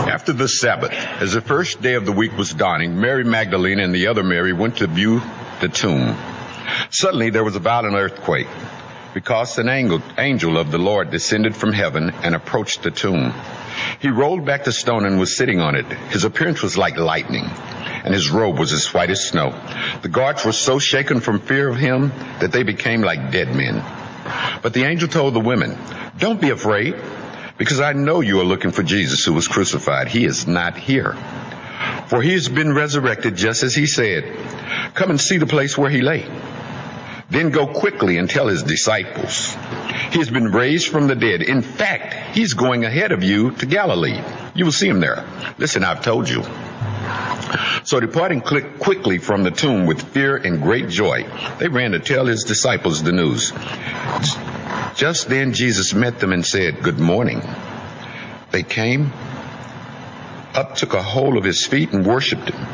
After the Sabbath, as the first day of the week was dawning, Mary Magdalene and the other Mary went to view the tomb. Suddenly there was a violent earthquake, because an angel of the Lord descended from heaven and approached the tomb. He rolled back the stone and was sitting on it. His appearance was like lightning, and his robe was as white as snow. The guards were so shaken from fear of him that they became like dead men. But the angel told the women, "Don't be afraid, because I know you are looking for Jesus who was crucified. He is not here, for he has been resurrected just as he said. Come and see the place where he lay. Then go quickly and tell his disciples, he has been raised from the dead. In fact, he's going ahead of you to Galilee. You will see him there. Listen, I've told you." So departing quickly from the tomb with fear and great joy, they ran to tell his disciples the news. Just then Jesus met them and said, "Good morning." They came up, took a hold of his feet, and worshipped him.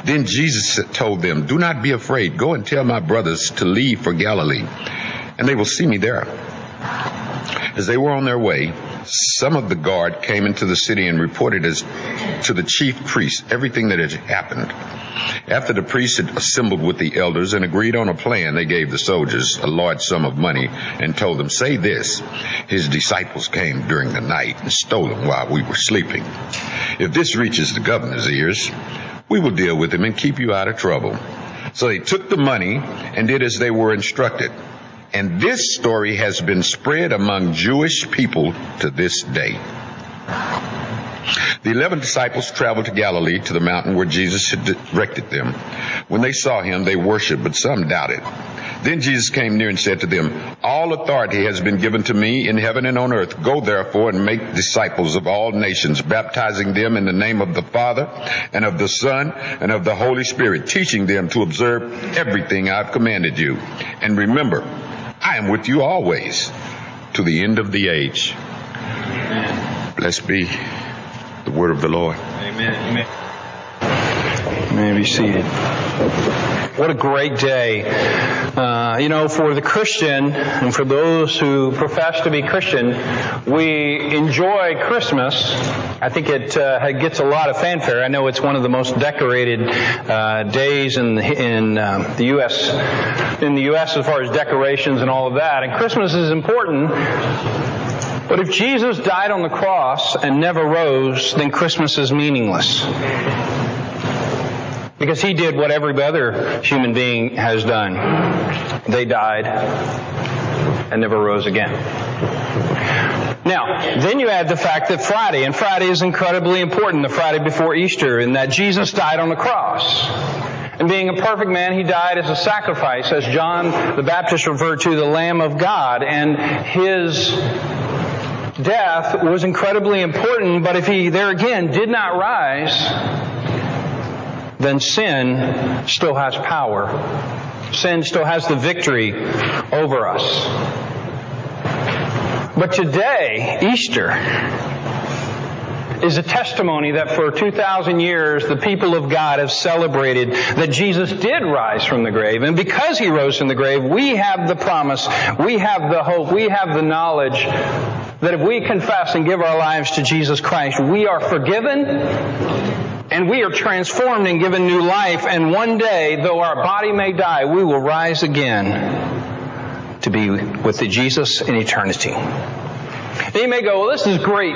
Then Jesus told them, "Do not be afraid. Go and tell my brothers to leave for Galilee, and they will see me there." As they were on their way, some of the guard came into the city and reported to the chief priests everything that had happened. After the priests had assembled with the elders and agreed on a plan, they gave the soldiers a large sum of money and told them, "Say this, his disciples came during the night and stole him while we were sleeping. If this reaches the governor's ears, we will deal with him and keep you out of trouble." So they took the money and did as they were instructed. And this story has been spread among Jewish people to this day. The 11 disciples traveled to Galilee, to the mountain where Jesus had directed them. When they saw him, they worshipped, but some doubted. Then Jesus came near and said to them, "All authority has been given to me in heaven and on earth. Go therefore and make disciples of all nations, baptizing them in the name of the Father and of the Son and of the Holy Spirit, teaching them to observe everything I've commanded you. And remember, I am with you always, to the end of the age." Blessed be the word of the Lord. Amen. Amen. You may be seated. What a great day. For the Christian and for those who profess to be Christian, we enjoy Christmas. I think it gets a lot of fanfare. I know it's one of the most decorated days in the U.S. In the U.S. as far as decorations and all of that. And Christmas is important. But if Jesus died on the cross and never rose, then Christmas is meaningless. Because he did what every other human being has done. They died and never rose again. Now, then you add the fact that Friday is incredibly important, the Friday before Easter, in that Jesus died on the cross. And being a perfect man, he died as a sacrifice, as John the Baptist referred to the Lamb of God. And his death was incredibly important, but if he, there again, did not rise, then sin still has power. Sin still has the victory over us. But today, Easter, is a testimony that for 2,000 years the people of God have celebrated that Jesus did rise from the grave. And because he rose from the grave, we have the promise, we have the hope, we have the knowledge that if we confess and give our lives to Jesus Christ, we are forgiven and we are transformed and given new life. And one day, though our body may die, we will rise again to be with Jesus in eternity. And you may go, "Well, this is great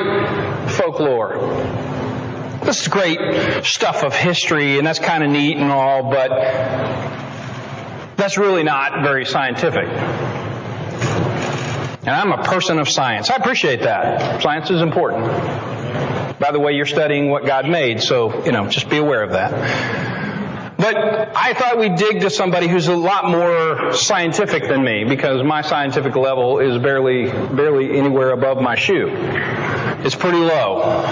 folklore. This is great stuff of history, and that's kind of neat and all, but that's really not very scientific." And I'm a person of science. I appreciate that. Science is important. By the way, you're studying what God made, so, just be aware of that. But I thought we'd dig to somebody who's a lot more scientific than me, because my scientific level is barely anywhere above my shoe. It's pretty low.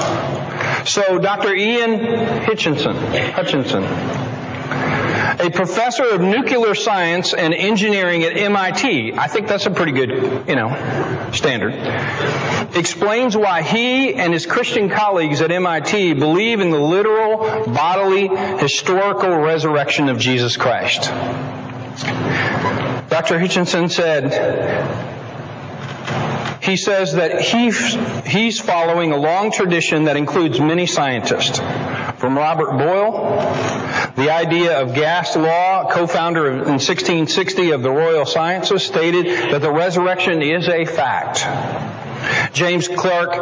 So Dr. Ian Hutchinson, a professor of nuclear science and engineering at MIT, I think that's a pretty good, standard, explains why he and his Christian colleagues at MIT believe in the literal, bodily, historical resurrection of Jesus Christ. Dr. Hutchinson said, he says that he's following a long tradition that includes many scientists. From Robert Boyle, the idea of gas law, co-founder in 1660 of the Royal Sciences, stated that the resurrection is a fact. James Clerk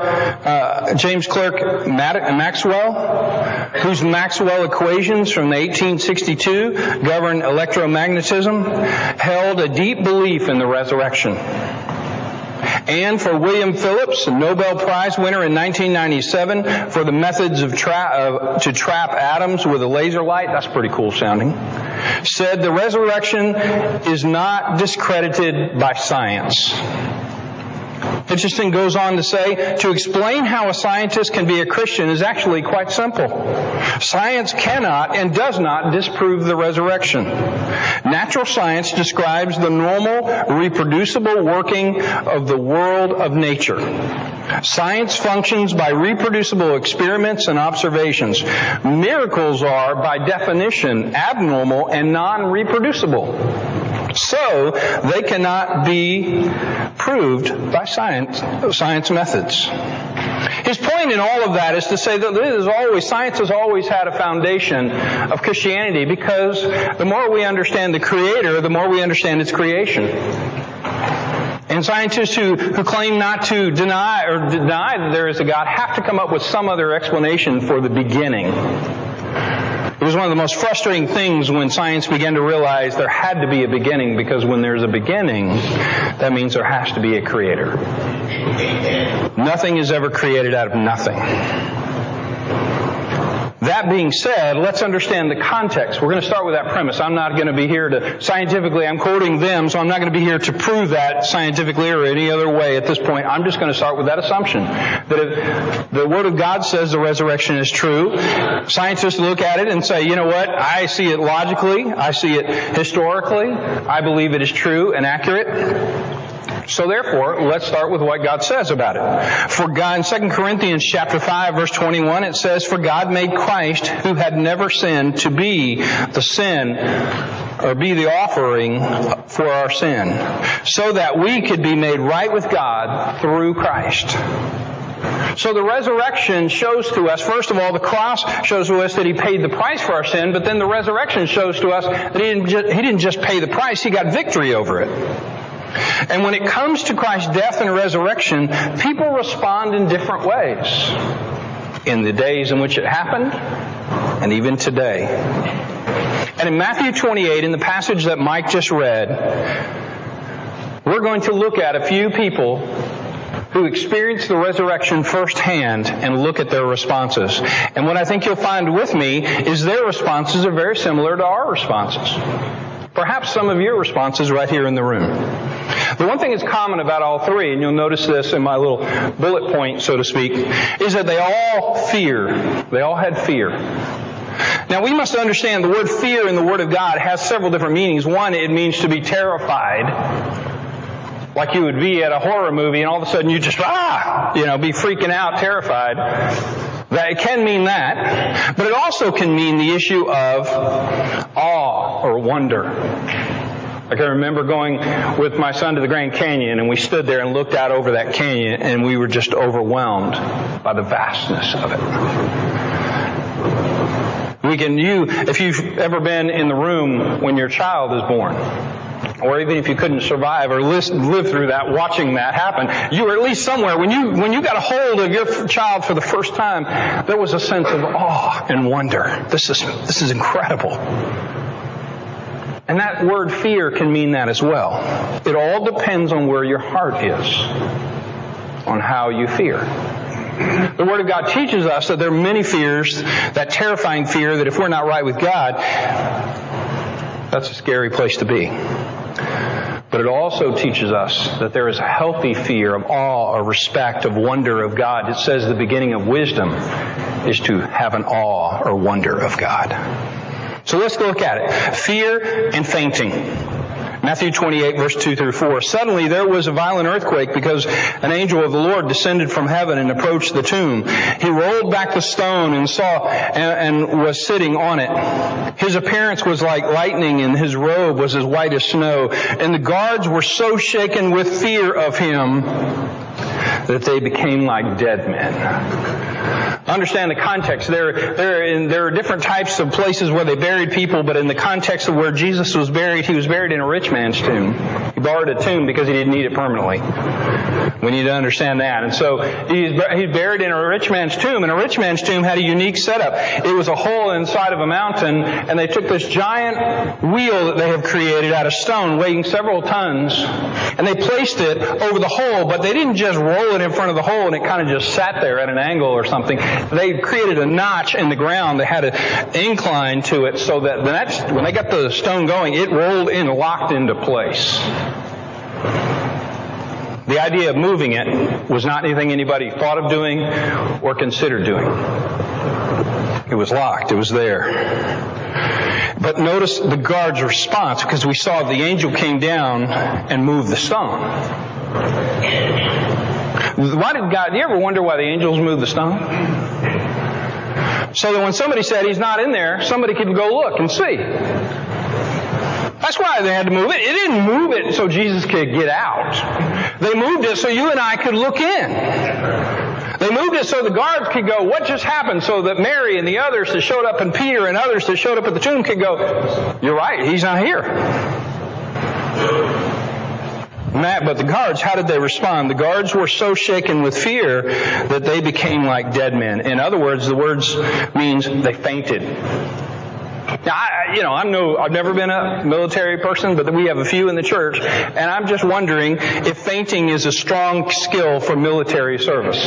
Maxwell, whose Maxwell equations from 1862 govern electromagnetism, held a deep belief in the resurrection. And for William Phillips, a Nobel Prize winner in 1997 for the methods to trap atoms with a laser light, that's pretty cool sounding, said the resurrection is not discredited by science. Hitchison goes on to say, to explain how a scientist can be a Christian is actually quite simple. Science cannot and does not disprove the resurrection. Natural science describes the normal, reproducible working of the world of nature. Science functions by reproducible experiments and observations. Miracles are, by definition, abnormal and non-reproducible. So, they cannot be proved by science methods. His point in all of that is to say that science has always had a foundation of Christianity, because the more we understand the Creator, the more we understand its creation. And scientists who claim not to deny that there is a God have to come up with some other explanation for the beginning. It was one of the most frustrating things when science began to realize there had to be a beginning, because when there's a beginning, that means there has to be a creator. Nothing is ever created out of nothing. That being said, let's understand the context. We're going to start with that premise. I'm not going to be here to scientifically, I'm quoting them, so I'm not going to be here to prove that scientifically or any other way at this point. I'm just going to start with that assumption. That if the Word of God says the resurrection is true, scientists look at it and say, you know what, I see it logically, I see it historically, I believe it is true and accurate. So therefore, let's start with what God says about it. For God, in 2 Corinthians chapter 5, verse 21, it says, for God made Christ, who had never sinned, to be the sin, or be the offering for our sin, so that we could be made right with God through Christ. So the resurrection shows to us, first of all, the cross shows to us that He paid the price for our sin, but then the resurrection shows to us that He didn't just pay the price, He got victory over it. And when it comes to Christ's death and resurrection, people respond in different ways. In the days in which it happened, and even today. And in Matthew 28, in the passage that Mike just read, we're going to look at a few people who experienced the resurrection firsthand and look at their responses. And what I think you'll find with me is their responses are very similar to our responses. Perhaps some of your responses right here in the room. The one thing that's common about all three, and you'll notice this in my little bullet point, so to speak, is that they all fear. They all had fear. Now we must understand the word fear in the Word of God has several different meanings. One, it means to be terrified. Like you would be at a horror movie and all of a sudden you just, be freaking out, terrified. That it can mean that, but it also can mean the issue of awe or wonder. Like I remember going with my son to the Grand Canyon, and we stood there and looked out over that canyon, and we were just overwhelmed by the vastness of it. If you've ever been in the room when your child is born, or even if you couldn't survive or live through that, watching that happen, you were at least somewhere. When you got a hold of your child for the first time, there was a sense of awe and wonder. This is incredible. And that word fear can mean that as well. It all depends on where your heart is, on how you fear. The Word of God teaches us that there are many fears, that terrifying fear that if we're not right with God, that's a scary place to be. But it also teaches us that there is a healthy fear of awe or respect, of wonder of God. It says the beginning of wisdom is to have an awe or wonder of God. So let's look at it. Fear and fainting. Matthew 28, verse 2 through 4. Suddenly there was a violent earthquake because an angel of the Lord descended from heaven and approached the tomb. He rolled back the stone and saw and was sitting on it. His appearance was like lightning and his robe was as white as snow. And the guards were so shaken with fear of him that they became like dead men. Understand the context. There are different types of places where they buried people, but in the context of where Jesus was buried, he was buried in a rich man's tomb. He borrowed a tomb because he didn't need it permanently. We need to understand that. And so he's buried in a rich man's tomb, and a rich man's tomb had a unique setup. It was a hole inside of a mountain, and they took this giant wheel that they have created out of stone, weighing several tons, and they placed it over the hole, but they didn't just roll it in front of the hole and it kind of just sat there at an angle or something. They created a notch in the ground. They had an incline to it so that when they got the stone going, it rolled in, locked into place. The idea of moving it was not anything anybody thought of doing or considered doing. It was locked. It was there. But notice the guard's response, because we saw the angel came down and moved the stone. Why did God, do you ever wonder why the angels moved the stone? So that when somebody said he's not in there, somebody could go look and see. That's why they had to move it. It didn't move it so Jesus could get out. They moved it so you and I could look in. They moved it so the guards could go, what just happened? So that Mary and the others that showed up and Peter and others that showed up at the tomb could go, you're right, he's not here. But the guards, how did they respond? The guards were so shaken with fear that they became like dead men. In other words, the words means they fainted. Now, I've never been a military person, but we have a few in the church, and I'm just wondering if fainting is a strong skill for military service.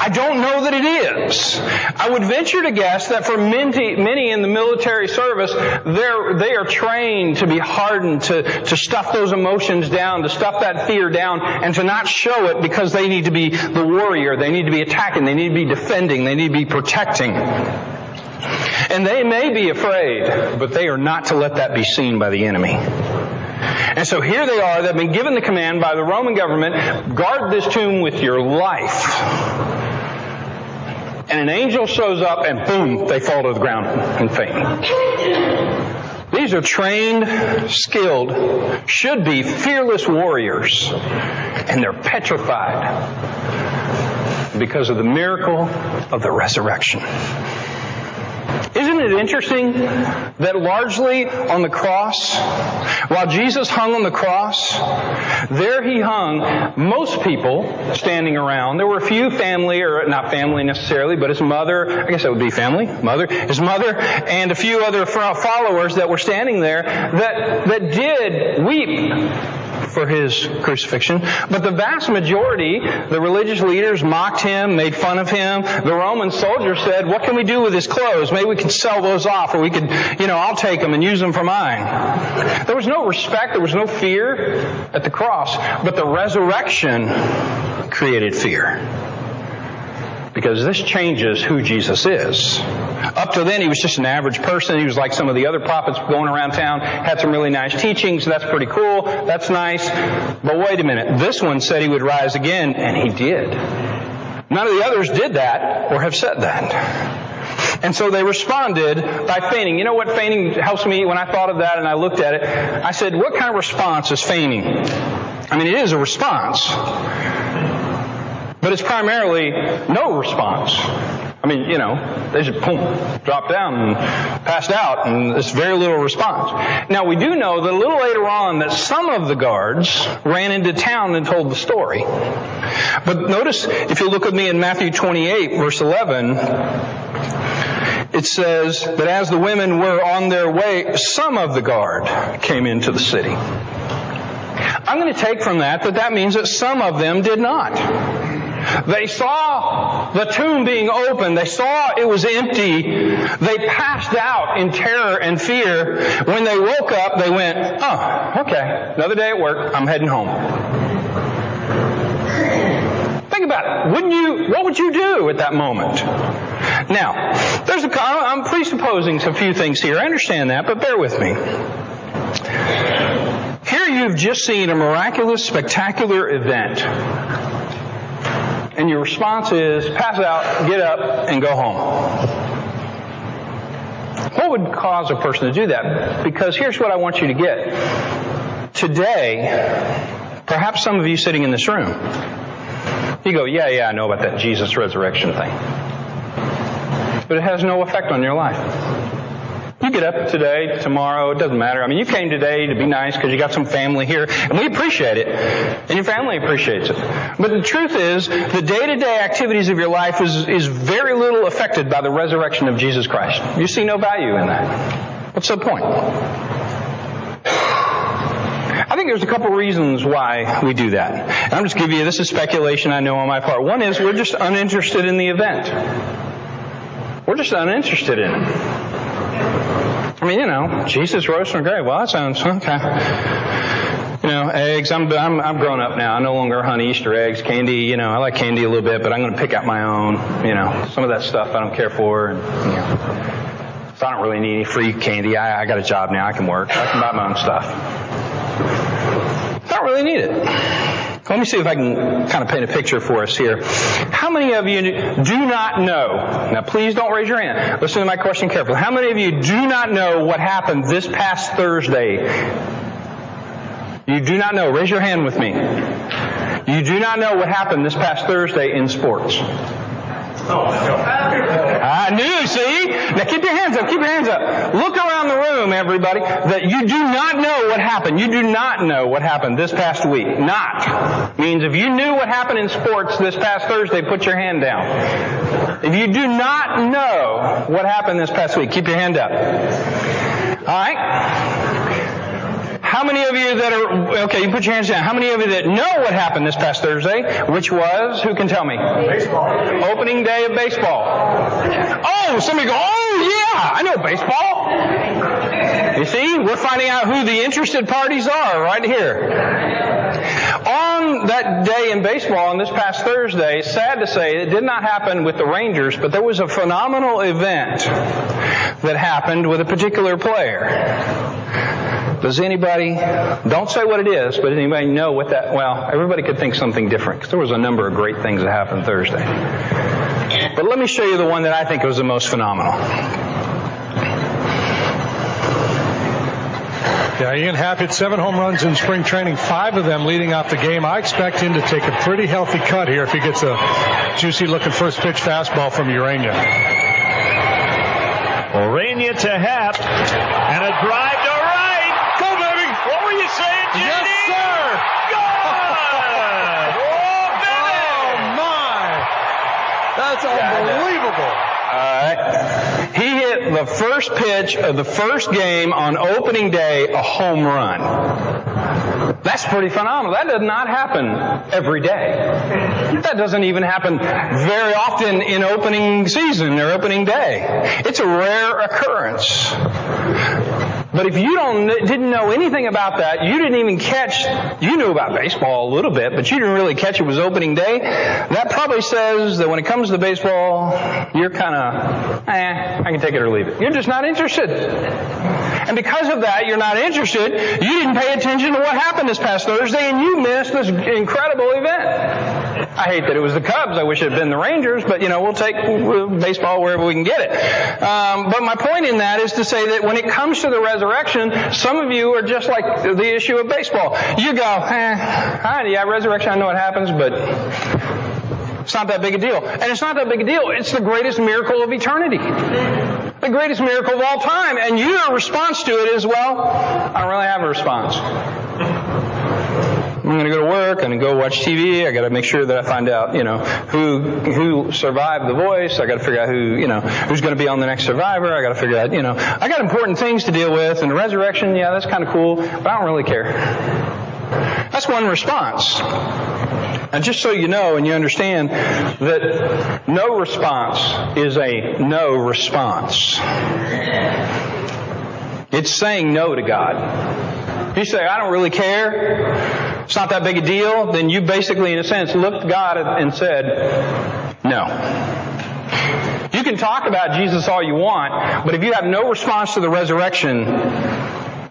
I don't know that it is. I would venture to guess that for many in the military service, they are trained to be hardened, to stuff those emotions down, to stuff that fear down, and to not show it because they need to be the warrior. They need to be attacking. They need to be defending. They need to be protecting. And they may be afraid, but they are not to let that be seen by the enemy. And so here they are. They've been given the command by the Roman government, guard this tomb with your life. And an angel shows up and boom, they fall to the ground and faint. These are trained, skilled, should be fearless warriors. And they're petrified because of the miracle of the resurrection. Isn't it interesting that largely on the cross, while Jesus hung on the cross, there he hung, most people standing around. There were a few family, or not family necessarily, but his mother, I guess that would be family, his mother, and a few other followers that were standing there that did weep for his crucifixion. But the vast majority, the religious leaders mocked him, made fun of him. The Roman soldiers said, what can we do with his clothes? Maybe we can sell those off, or we could, I'll take them and use them for mine. There was no respect, there was no fear at the cross, but the resurrection created fear. Because this changes who Jesus is. Up to then, he was just an average person. He was like some of the other prophets going around town, had some really nice teachings. That's pretty cool. That's nice. But wait a minute. This one said he would rise again, and he did. None of the others did that or have said that. And so they responded by fainting. You know what fainting helps me? When I thought of that and I looked at it, I said, what kind of response is fainting? I mean, it is a response. But it's primarily no response. I mean, they just dropped down and passed out, and there's very little response. Now, we do know that a little later on that some of the guards ran into town and told the story. But notice, if you look with me in Matthew 28, verse 11, it says that as the women were on their way, some of the guard came into the city. I'm going to take from that means that some of them did not. They saw the tomb being open. They saw it was empty. They passed out in terror and fear. When they woke up, they went, oh, okay, another day at work. I'm heading home. Think about it. What would you do at that moment? Now, I'm presupposing some few things here. I understand that, but bear with me. Here you've just seen a miraculous, spectacular event. And your response is, pass out, get up, and go home. What would cause a person to do that? Because here's what I want you to get. Today, perhaps some of you sitting in this room, You go, yeah, I know about that Jesus resurrection thing. But it has no effect on your life. You get up today, tomorrow, it doesn't matter. I mean, you came today to be nice because you got some family here, and we appreciate it, and your family appreciates it. But the truth is, the day-to-day activities of your life is very little affected by the resurrection of Jesus Christ. You see no value in that. What's the point? I think there's a couple reasons why we do that. And I'm just giving you, this is speculation I know on my part. One is we're just uninterested in the event. We're just uninterested in it. I mean, Jesus rose from the grave. Well, that sounds okay. Eggs. I'm grown up now. I no longer hunt Easter eggs. Candy. I like candy a little bit, but I'm going to pick out my own. Some of that stuff I don't care for. And, so I don't really need any free candy. I got a job now. I can work. I can buy my own stuff. I don't really need it. Let me see if I can kind of paint a picture for us here. How many of you do not know? Now, please don't raise your hand. Listen to my question carefully. How many of you do not know what happened this past Thursday? You do not know. Raise your hand with me. You do not know what happened this past Thursday in sports. I knew, see? Now keep your hands up, keep your hands up. Look around the room, everybody, that you do not know what happened. You do not know what happened this past week. Not means if you knew what happened in sports this past Thursday, put your hand down. If you do not know what happened this past week, keep your hand up. All right? How many of you that are, okay, you put your hands down. How many of you that know what happened this past Thursday, which was, who can tell me? Baseball. Opening day of baseball. Oh, somebody go, oh yeah, I know baseball. You see, we're finding out who the interested parties are right here. On that day in baseball, on this past Thursday, sad to say, it did not happen with the Rangers, but there was a phenomenal event that happened with a particular player. Does anybody, don't say what it is, but anybody know what that, well, everybody could think something different, because there was a number of great things that happened Thursday. But let me show you the one that I think was the most phenomenal. Yeah, Ian Happ hit 7 home runs in spring training, 5 of them leading off the game. I expect him to take a pretty healthy cut here if he gets a juicy-looking first pitch fastball from Urania. Urania to Happ, and a drive to right. Go, baby! What were you saying, J.D.? Yes, sir! Good! Oh, baby! Oh, my! That's unbelievable. All right. He hit the first pitch of the first game on opening day, a home run. That's pretty phenomenal. That does not happen every day. That doesn't even happen very often in opening season or opening day. It's a rare occurrence. But if you didn't know anything about that, you didn't even catch, you knew about baseball a little bit, but you didn't really catch it was opening day, that probably says that when it comes to baseball, you're kind of, I can take it or leave it. You're just not interested. And because of that, you're not interested. You didn't pay attention to what happened this past Thursday, and you missed this incredible event. I hate that it was the Cubs. I wish it had been the Rangers, but we'll take baseball wherever we can get it. But my point in that is to say that when it comes to the resurrection, some of you are just like the issue of baseball. You go, yeah, resurrection, I know what happens, but it's not that big a deal. And it's not that big a deal. It's the greatest miracle of eternity. The greatest miracle of all time. And your response to it is, well, I don't really have a response. I'm going to go to work. I'm going to go watch TV. I got to make sure that I find out, who survived The Voice. I got to figure out who's going to be on the next Survivor. I got to figure out, I got important things to deal with. And the resurrection, yeah, that's kind of cool, but I don't really care. That's one response. And just so you know and you understand that no response is a no response. It's saying no to God. If you say, I don't really care, it's not that big a deal, then you basically, in a sense, looked at God and said, no. You can talk about Jesus all you want, but if you have no response to the resurrection,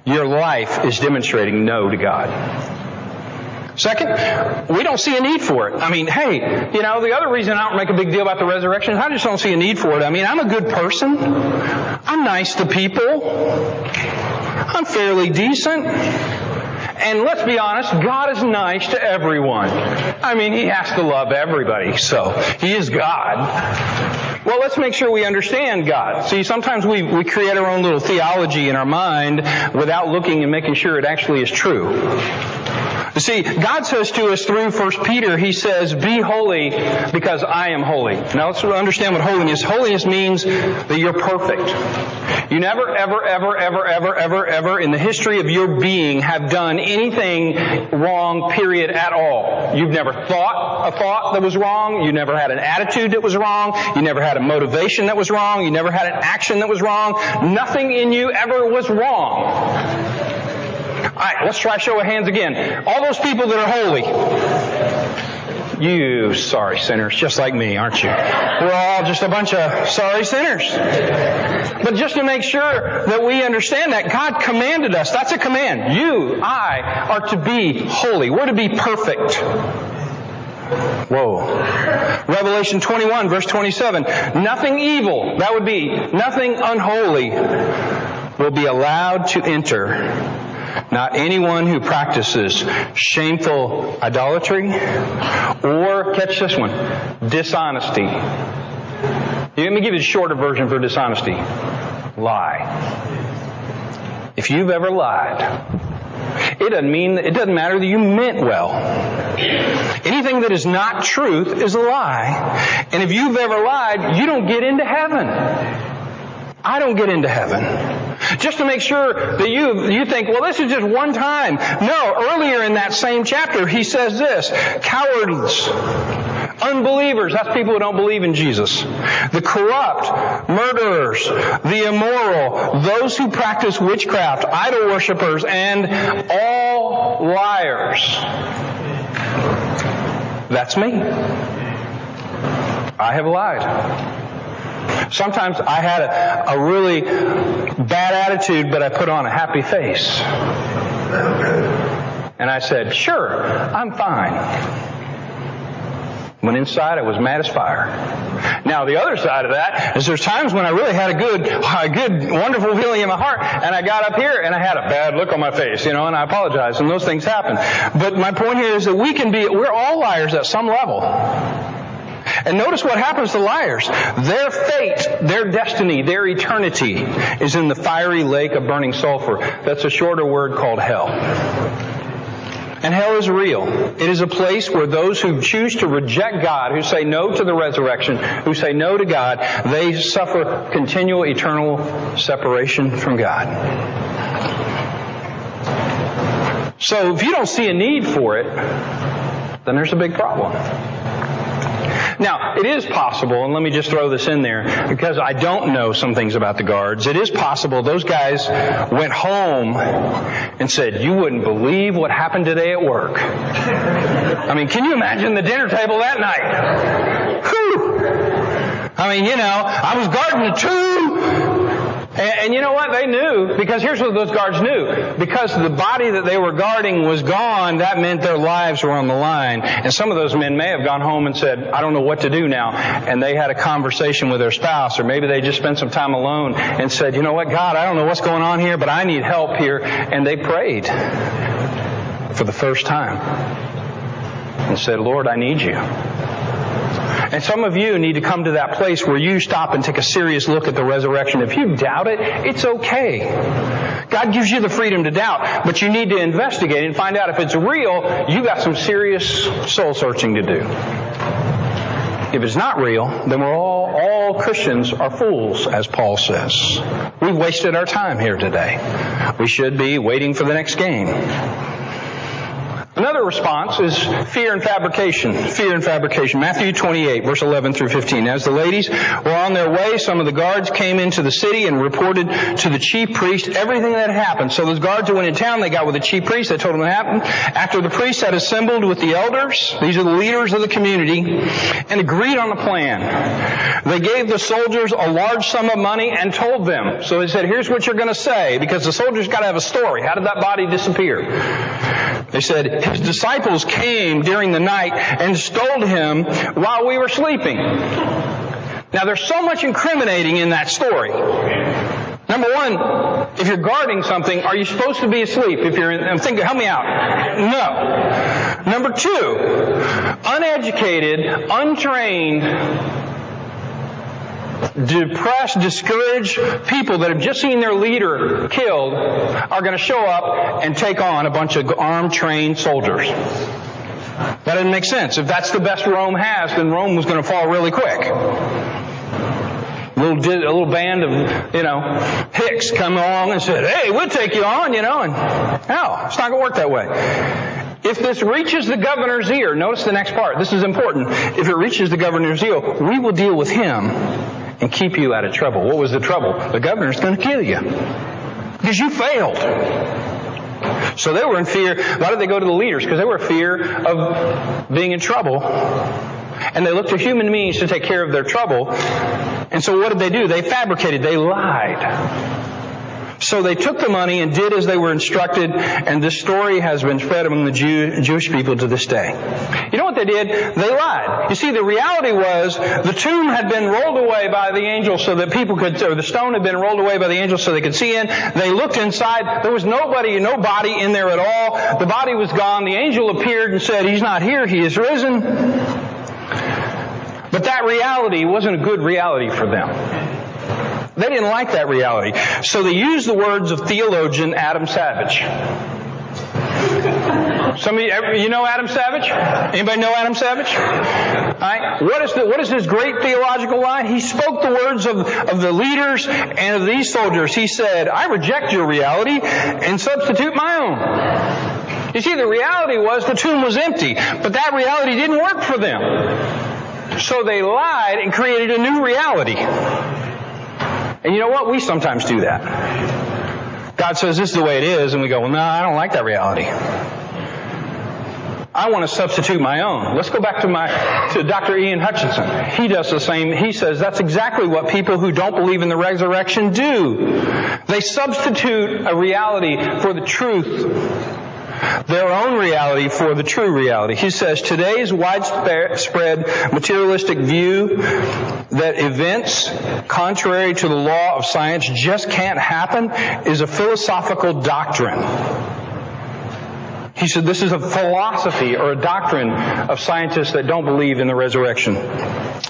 your life is demonstrating no to God. Second, we don't see a need for it. I mean, hey, the other reason I don't make a big deal about the resurrection is I just don't see a need for it. I mean, I'm a good person. I'm nice to people. I'm fairly decent. And let's be honest, God is nice to everyone. I mean, He has to love everybody, so He is God. Well, let's make sure we understand God. See, sometimes we create our own little theology in our mind without looking and making sure it actually is true. You see, God says to us through 1 Peter, He says, be holy because I am holy. Now let's understand what holiness. Holiness means that you're perfect. You never, ever in the history of your being have done anything wrong, period, at all. You've never thought a thought that was wrong. You never had an attitude that was wrong. You never had a motivation that was wrong. You never had an action that was wrong. Nothing in you ever was wrong. Alright, let's try show of hands again. All those people that are holy. You sorry sinners, just like me, aren't you? We're all just a bunch of sorry sinners. But just to make sure that we understand that, God commanded us. That's a command. You, I, are to be holy. We're to be perfect. Whoa. Revelation 21, verse 27. Nothing evil, that would be nothing unholy, will be allowed to enter. Not anyone who practices shameful idolatry or, catch this one, dishonesty. Let me give you a shorter version for dishonesty. Lie. If you've ever lied, it doesn't matter that you meant well. Anything that is not truth is a lie. And if you've ever lied, you don't get into heaven. I don't get into heaven. Just to make sure that you think, well, this is just one time. No, earlier in that same chapter, he says this, cowards, unbelievers, that's people who don't believe in Jesus, the corrupt, murderers, the immoral, those who practice witchcraft, idol worshippers, and all liars. That's me. I have lied. Sometimes I had a really bad attitude, but I put on a happy face. And I said, sure, I'm fine. When inside I was mad as fire. Now the other side of that is there's times when I really had a good, wonderful feeling in my heart, and I got up here and I had a bad look on my face, and I apologize, and those things happen. But my point here is that we're all liars at some level. And notice what happens to liars. Their fate, their destiny, their eternity is in the fiery lake of burning sulfur. That's a shorter word called hell. And hell is real. It is a place where those who choose to reject God, who say no to the resurrection, who say no to God, they suffer continual eternal separation from God. So if you don't see a need for it, then there's a big problem. Now, it is possible, and let me just throw this in there, because I don't know some things about the guards. It is possible those guys went home and said, you wouldn't believe what happened today at work. I mean, can you imagine the dinner table that night? Whew. I mean, I was guarding the two. And you know what? They knew, because here's what those guards knew. Because the body that they were guarding was gone, that meant their lives were on the line. And some of those men may have gone home and said, I don't know what to do now. And they had a conversation with their spouse, or maybe they just spent some time alone and said, you know what, God, I don't know what's going on here, but I need help here. And they prayed for the first time and said, Lord, I need you. And some of you need to come to that place where you stop and take a serious look at the resurrection. If you doubt it, it's okay. God gives you the freedom to doubt, but you need to investigate and find out if it's real. You got some serious soul searching to do. If it's not real, then we're all Christians are fools, as Paul says. We've wasted our time here today. We should be waiting for the next game. Another response is fear and fabrication. Fear and fabrication. Matthew 28, verse 11 through 15. As the ladies were on their way, some of the guards came into the city and reported to the chief priest everything that had happened. So those guards who went in town, they got with the chief priest. They told him what happened. After the priests had assembled with the elders, these are the leaders of the community, and agreed on a plan. They gave the soldiers a large sum of money and told them. So they said, here's what you're going to say, because the soldiers got to have a story. How did that body disappear? They said, his disciples came during the night and stole him while we were sleeping. Now there's so much incriminating in that story. Number one, If you're guarding something, are you supposed to be asleep? If you're I'm thinking, help me out. No. Number 2, uneducated, untrained, depressed, discouraged people that have just seen their leader killed are going to show up and take on a bunch of armed, trained soldiers. That doesn't make sense. If that's the best Rome has, then Rome was going to fall really quick. A little band of, hicks come along and said, hey, we'll take you on, and no, it's not going to work that way. If this reaches the governor's ear, notice the next part. This is important. If it reaches the governor's ear, we will deal with him and keep you out of trouble. What was the trouble? The governor's going to kill you because you failed. So they were in fear. Why did they go to the leaders? Because they were in fear of being in trouble. And they looked to human means to take care of their trouble. And so what did they do? They fabricated. They lied. So they took the money and did as they were instructed, and this story has been spread among the Jewish people to this day. You know what they did? They lied. You see, the reality was the tomb had been rolled away by the angel so that people could, or the stone had been rolled away by the angel so they could see in. They looked inside. There was no body in there at all. The body was gone. The angel appeared and said, he's not here. He is risen. But that reality wasn't a good reality for them. They didn't like that reality. So they used the words of theologian Adam Savage. Some of you know Adam Savage? Anybody know Adam Savage? All right. What is his great theological line? He spoke the words of the leaders and of these soldiers. He said, I reject your reality and substitute my own. You see, the reality was the tomb was empty, but that reality didn't work for them. So they lied and created a new reality. And you know what? We sometimes do that. God says this is the way it is, and we go, well, no, I don't like that reality. I want to substitute my own. Let's go back to Dr. Ian Hutchinson. He does the same. He says that's exactly what people who don't believe in the resurrection do. They substitute a reality for the truth. Their own reality for the true reality. He says today's widespread materialistic view that events contrary to the law of science just can't happen is a philosophical doctrine. He said this is a philosophy or a doctrine of scientists that don't believe in the resurrection.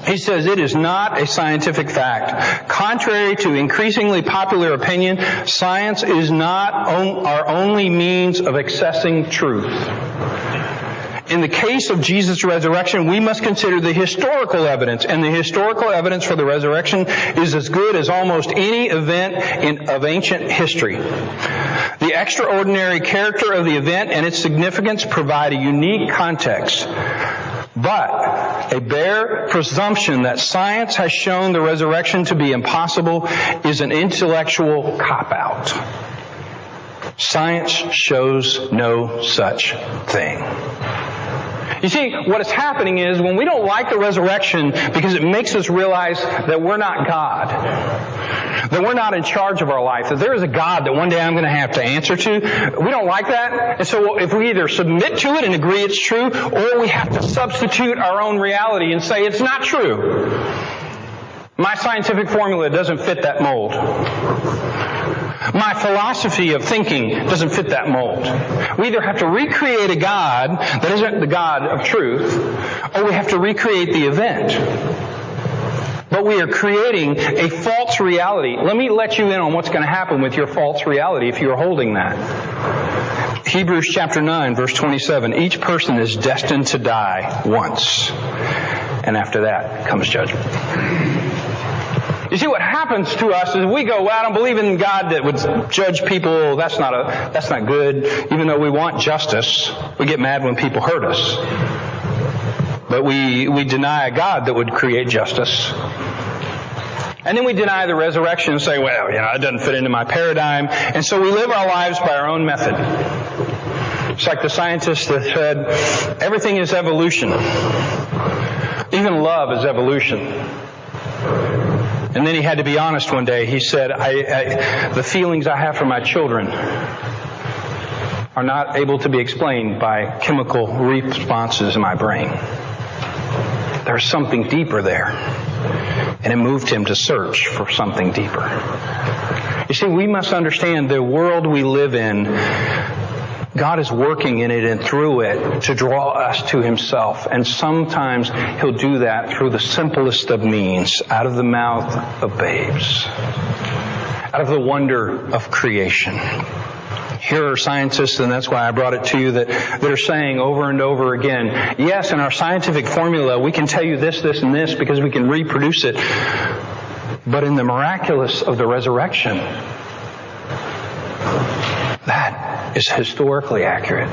He says it is not a scientific fact. Contrary to increasingly popular opinion, science is not our only means of accessing truth. In the case of Jesus' resurrection, we must consider the historical evidence, and the historical evidence for the resurrection is as good as almost any event of ancient history. The extraordinary character of the event and its significance provide a unique context. But a bare presumption that science has shown the resurrection to be impossible is an intellectual cop-out. Science shows no such thing. You see, what is happening is when we don't like the resurrection because it makes us realize that we're not God, that we're not in charge of our life, that there is a God that one day I'm going to have to answer to. We don't like that. And so if we either submit to it and agree it's true, or we have to substitute our own reality and say it's not true. My scientific formula doesn't fit that mold. My philosophy of thinking doesn't fit that mold. We either have to recreate a God that isn't the God of truth, or we have to recreate the event. But we are creating a false reality. Let me let you in on what's going to happen with your false reality if you're holding that. Hebrews chapter 9, verse 27. Each person is destined to die once. And after that comes judgment. You see, what happens to us is we go, well, I don't believe in God that would judge people. That's not good. Even though we want justice, we get mad when people hurt us. But we deny a God that would create justice. And then we deny the resurrection and say, well, it doesn't fit into my paradigm. And so we live our lives by our own method. It's like the scientists that said, everything is evolution. Even love is evolution. And then he had to be honest one day. He said, the feelings I have for my children are not able to be explained by chemical responses in my brain. There's something deeper there. And it moved him to search for something deeper. You see, we must understand the world we live in, God is working in it and through it to draw us to Himself. And sometimes He'll do that through the simplest of means, out of the mouth of babes, out of the wonder of creation. Here are scientists, and that's why I brought it to you, that are saying over and over again, yes, in our scientific formula, we can tell you this, this, and this because we can reproduce it. But in the miraculous of the resurrection, that is historically accurate.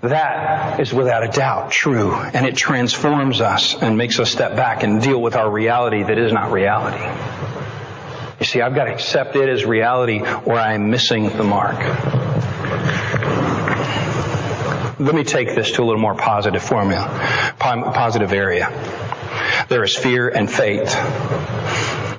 That is without a doubt true. And it transforms us and makes us step back and deal with our reality that is not reality. You see, I've got to accept it as reality or I'm missing the mark. Let me take this to a little more positive positive area. There is fear and faith.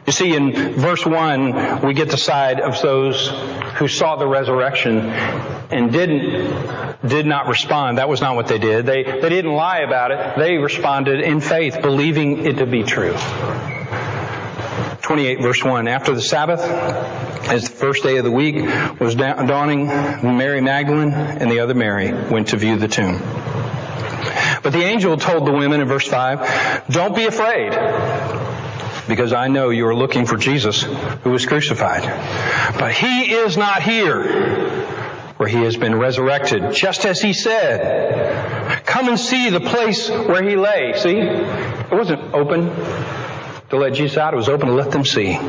You see, in verse 1, we get the side of those who saw the resurrection and did not respond. That was not what they did. They didn't lie about it. They responded in faith, believing it to be true. 28 verse 1, after the Sabbath, as the first day of the week was dawning, Mary Magdalene and the other Mary went to view the tomb. But the angel told the women in verse 5, don't be afraid, because I know you are looking for Jesus who was crucified. But He is not here, for He has been resurrected, just as He said. Come and see the place where He lay. See? It wasn't open to let Jesus out. It was open to let them see.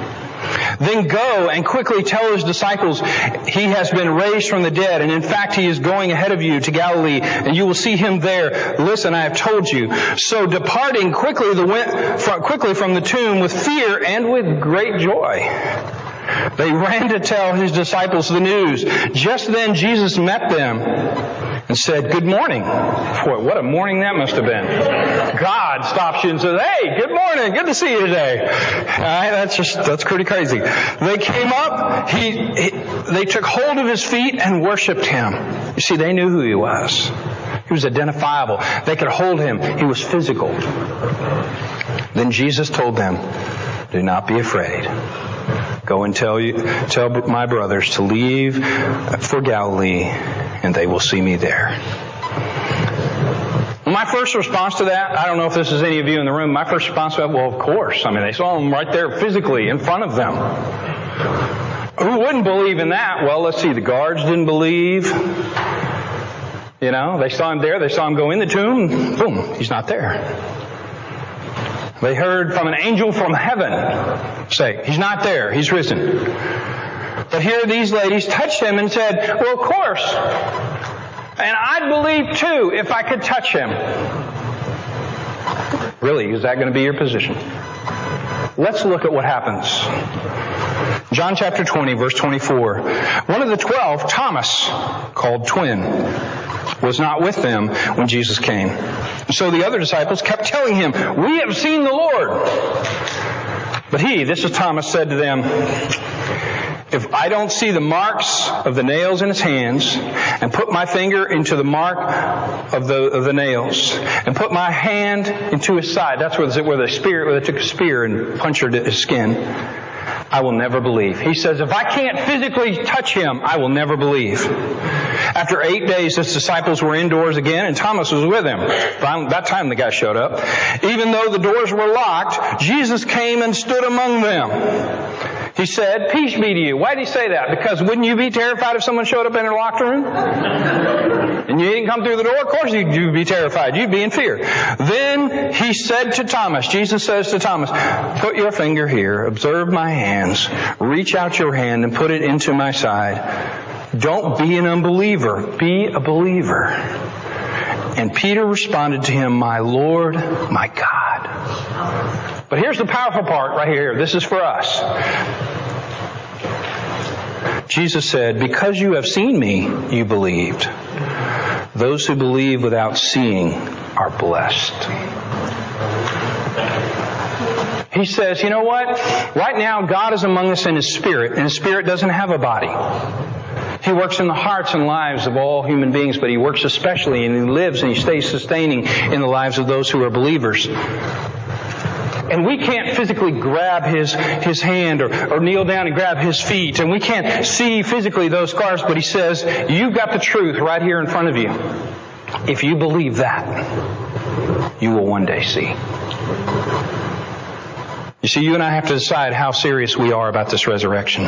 Then go and quickly tell His disciples He has been raised from the dead, and in fact He is going ahead of you to Galilee, and you will see Him there. Listen, I have told you. So departing quickly from the tomb with fear and with great joy, they ran to tell His disciples the news. Just then Jesus met them and said, good morning. Boy, what a morning that must have been. God stops you and says, hey, good morning. Good to see you today. That's pretty crazy. They came up. They took hold of His feet and worshiped Him. You see, they knew who He was. He was identifiable. They could hold Him. He was physical. Then Jesus told them, do not be afraid. Go and tell my brothers to leave for Galilee, and they will see me there. My first response to that, I don't know if this is any of you in the room, my first response to that, well, of course. I mean, they saw Him right there physically in front of them. Who wouldn't believe in that? Well, let's see, the guards didn't believe. You know, they saw Him there, they saw Him go in the tomb, boom, He's not there. They heard from an angel from heaven say, He's not there, He's risen. But here these ladies touched Him and said, well, of course. And I'd believe too if I could touch Him. Really, is that going to be your position? Let's look at what happens. John chapter 20, verse 24. One of the 12, Thomas, called Twin, was not with them when Jesus came. So the other disciples kept telling Him, we have seen the Lord. But He, this is Thomas, said to them, if I don't see the marks of the nails in His hands, and put my finger into the mark of the nails, and put my hand into His side, that's where they took a spear and punctured His skin, I will never believe. He says, if I can't physically touch Him, I will never believe. After 8 days, His disciples were indoors again, and Thomas was with them. By that time, the guy showed up. Even though the doors were locked, Jesus came and stood among them. He said, peace be to you. Why did He say that? Because wouldn't you be terrified if someone showed up in a locked room? And you didn't come through the door? Of course you'd be terrified. You'd be in fear. Then He said to Thomas, Jesus says to Thomas, put your finger here, observe my hands, reach out your hand and put it into my side. Don't be an unbeliever, be a believer. And Peter responded to Him, my Lord, my God. But here's the powerful part right here. This is for us. Jesus said, because you have seen me, you believed. Those who believe without seeing are blessed. He says, you know what? Right now, God is among us in His Spirit, and His Spirit doesn't have a body. He works in the hearts and lives of all human beings, but He works especially and He lives and He stays sustaining in the lives of those who are believers. And we can't physically grab his hand or kneel down and grab his feet. And we can't see physically those scars, but he says, you've got the truth right here in front of you. If you believe that, you will one day see. You see, you and I have to decide how serious we are about this resurrection.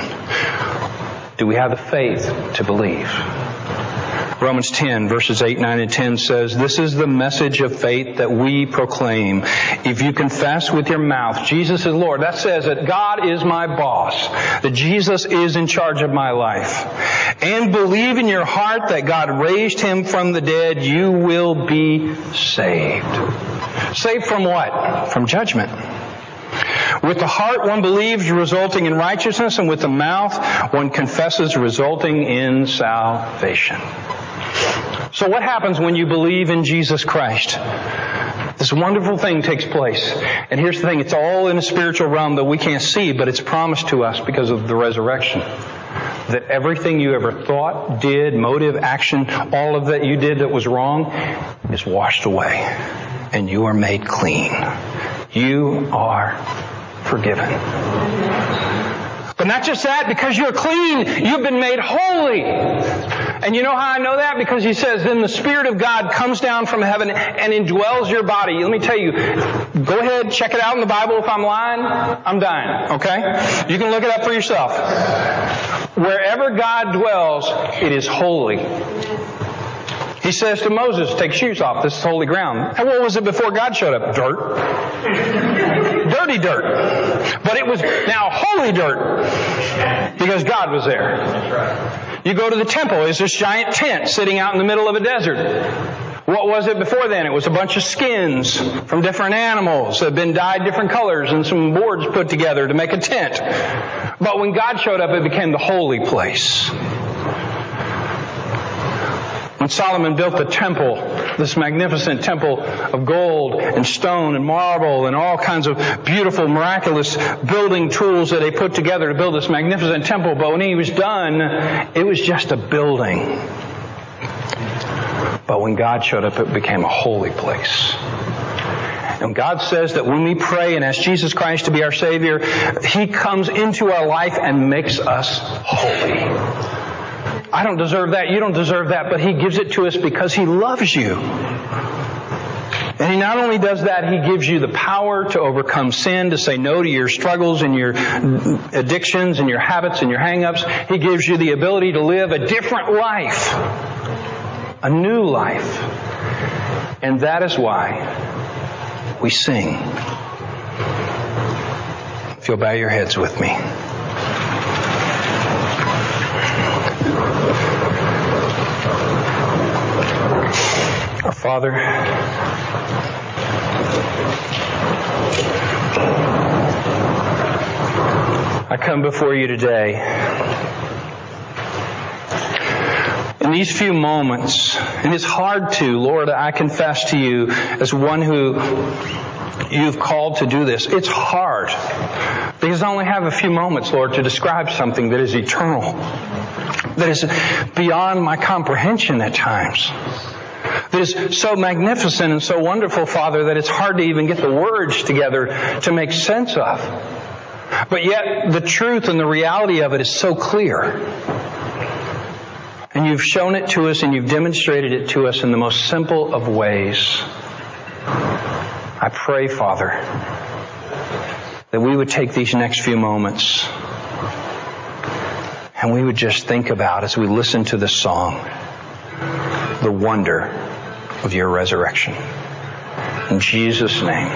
Do we have the faith to believe? Romans 10, verses 8, 9, and 10 says, this is the message of faith that we proclaim. If you confess with your mouth Jesus is Lord, that says that God is my boss, that Jesus is in charge of my life, and believe in your heart that God raised Him from the dead, you will be saved. Saved from what? From judgment. With the heart one believes, resulting in righteousness, and with the mouth one confesses, resulting in salvation. So what happens when you believe in Jesus Christ? This wonderful thing takes place. And here's the thing, it's all in a spiritual realm that we can't see, but it's promised to us because of the resurrection. That everything you ever thought, did, motive, action, all of that you did that was wrong is washed away. And you are made clean. You are forgiven. But not just that, because you're clean, you've been made holy. And you know how I know that? Because he says, then the Spirit of God comes down from heaven and indwells your body. Let me tell you, go ahead, check it out in the Bible. If I'm lying, I'm dying. Okay? You can look it up for yourself. Wherever God dwells, it is holy. He says to Moses, take shoes off. This is holy ground. And what was it before God showed up? Dirt. Dirty dirt. But it was now holy dirt. Because God was there. You go to the temple. There's this giant tent sitting out in the middle of a desert. What was it before then? It was a bunch of skins from different animals that had been dyed different colors and some boards put together to make a tent. But when God showed up, it became the holy place. When Solomon built the temple, this magnificent temple of gold and stone and marble and all kinds of beautiful, miraculous building tools that they put together to build this magnificent temple, but when he was done, it was just a building. But when God showed up, it became a holy place. And God says that when we pray and ask Jesus Christ to be our Savior, He comes into our life and makes us holy. I don't deserve that, you don't deserve that, but He gives it to us because He loves you. And He not only does that, He gives you the power to overcome sin, to say no to your struggles and your addictions and your habits and your hang-ups. He gives you the ability to live a different life, a new life. And that is why we sing. If you'll bow your heads with me. Our Father, I come before you today. In these few moments, and it's hard to, Lord, I confess to you as one who you've called to do this. It's hard because I only have a few moments, Lord, to describe something that is eternal, that is beyond my comprehension at times. That is so magnificent and so wonderful, Father, that it's hard to even get the words together to make sense of. But yet, the truth and the reality of it is so clear. And you've shown it to us and you've demonstrated it to us in the most simple of ways. I pray, Father, that we would take these next few moments and we would just think about, as we listen to this song, the wonder of your resurrection. In Jesus' name.